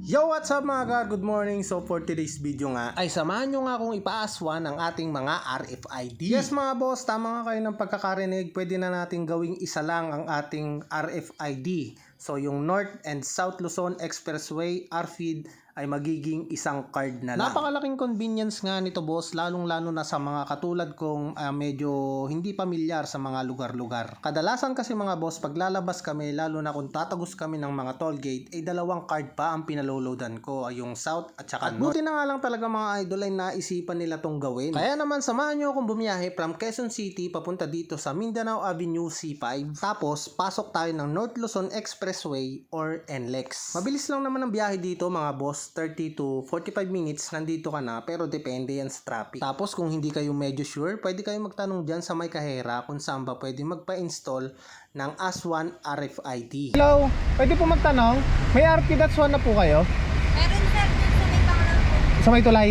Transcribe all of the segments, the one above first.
Yo, what's up mga ka? Good morning. So for today's video nga ay samahan nyo nga akong ipaaswan ang ating mga RFID. Yes mga boss, tama nga kayo ng pagkakarinig. Pwede na natin gawing isa lang ang ating RFID. So yung North and South Luzon Expressway RFID ay magiging isang card na lang. Napakalaking convenience nga nito boss, lalong-lalo na sa mga katulad kong medyo hindi pamilyar sa mga lugar-lugar. Kadalasan kasi mga boss, pag lalabas kami, lalo na kung tatagos kami ng mga toll gate, ay dalawang card pa ang pinaloloadan ko, yung South at saka North. Buti na nga lang talaga mga idol ay naisipan nila tong gawin. Kaya naman samahan nyo akong bumiyahe from Quezon City papunta dito sa Mindanao Avenue C5. Tapos pasok tayo ng North Luzon Expressway or NLEX. Mabilis lang naman ang biyahe dito mga boss, 30 to 45 minutes nandito ka na, pero depende yan sa traffic. Tapos kung hindi kayo medyo sure, pwede kayo magtanong dyan sa may kahera kung saan ba pwede magpa-install ng ASWAN RFID. Hello, pwede po magtanong, may RFID ASWAN na po kayo? Meron sir, dun sa may pangalan po. Sa may tulay?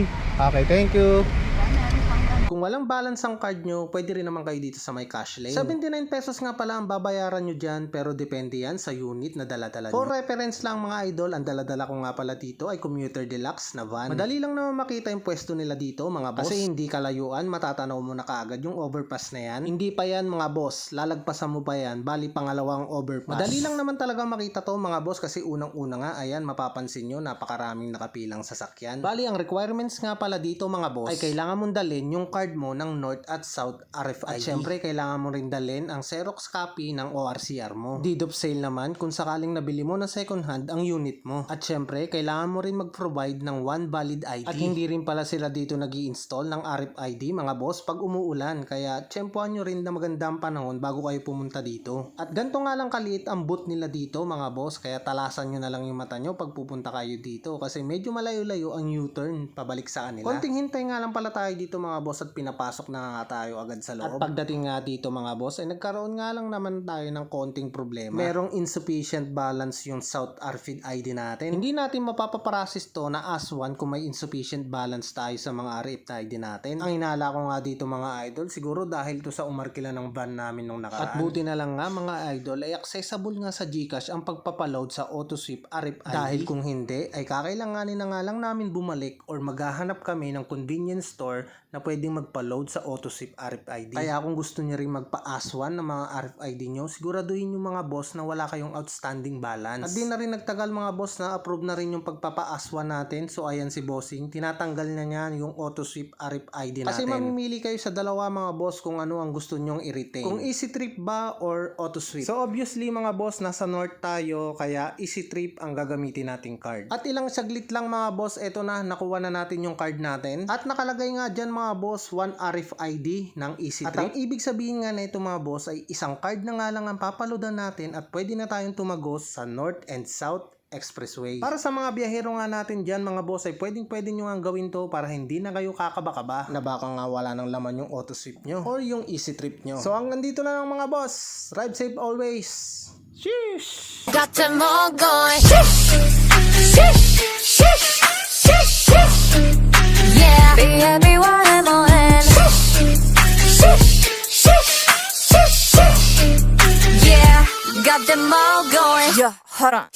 Okay, thank you. Kung walang balance ang card nyo, pwede rin naman kayo dito sa may cash lane. 79 pesos nga pala ang babayaran nyo dyan, pero depende yan sa unit na daladala nyo. For reference lang mga idol, ang daladala ko nga pala dito ay Commuter Deluxe na van. Madali lang naman makita yung pwesto nila dito mga boss. Kasi hindi kalayuan, matatanaw mo na kaagad yung overpass na yan. Hindi pa yan mga boss, lalagpasan mo pa yan, bali pangalawang overpass. Madali lang naman talaga makita to mga boss, kasi unang-una nga, ayan, mapapansin nyo, napakaraming nakapilang sasakyan. Bali, ang requirements nga pala dito mga boss, ay kailangan mong dalhin yung card mo ng North at South RFID. At syempre, kailangan mo rin dalhin ang Xerox copy ng ORCR mo. Deed of sale naman kung sakaling nabili mo na second hand ang unit mo. At syempre, kailangan mo rin mag-provide ng one valid ID. At hindi rin pala sila dito nag-i-install ng RFID mga boss pag umuulan. Kaya tsempuhan nyo rin na magandang panahon bago kayo pumunta dito. At ganito nga lang kaliit ang booth nila dito mga boss. Kaya talasan nyo na lang yung mata nyo pag pupunta kayo dito. Kasi medyo malayo-layo ang U-turn pabalik sa kanila. Konting hintay nga lang pala tayo dito mga boss at pinapasok na nga tayo agad sa loob. At pagdating nga dito mga boss ay nagkaroon nga lang naman tayo ng konting problema. Merong insufficient balance yung South RFID ID natin. Hindi natin mapapaprocess to na ASWAN kung may insufficient balance tayo sa mga RFID natin. Ang hinala ko nga dito mga idol, siguro dahil to sa umarkila ng van namin nung nakaraan. At buti na lang nga mga idol ay accessible nga sa GCash ang pagpapaload sa AutoSweep RFID. Dahil kung hindi ay kakailanganin na nga lang namin bumalik or maghahanap kami ng convenience store na pwedeng magpa-load sa AutoSweep RFID. Kaya kung gusto niyo rin magpa-ASWAN ng mga RFID nyo, siguraduhin yung mga boss na wala kayong outstanding balance. At di na rin nagtagal mga boss na approve na rin yung pagpapa-ASWAN natin. So ayan si bossing, tinatanggal na niya yung AutoSweep RFID natin. Kasi mamimili kayo sa dalawa mga boss kung ano ang gusto nyong i-retain. Kung Easy Trip ba or AutoSweep. So obviously mga boss, nasa North tayo, kaya Easy Trip ang gagamitin nating card. At ilang saglit lang mga boss, eto na, nakuha na natin yung card natin. At nakalagay nga dyan mga boss, one RFID ng Easy Trip. At ang ibig sabihin nga na ito mga boss ay isang card na nga lang ang papaloadan natin at pwede na tayong tumagos sa North and South Expressway. Para sa mga biyahero nga natin dyan mga boss ay pwede nyo nga gawin to para hindi na kayo kakaba-kaba na baka nga wala ng laman yung AutoSweep nyo or yung Easy Trip nyo. So hanggang dito na lang mga boss. Ride safe always. Sheesh! Got them all going. Shish, shish, shish, shish, shish. Yeah, be happy while I'm on. Shish, shish, shish, shish, shish. Yeah, got them all going. Yeah, hold on.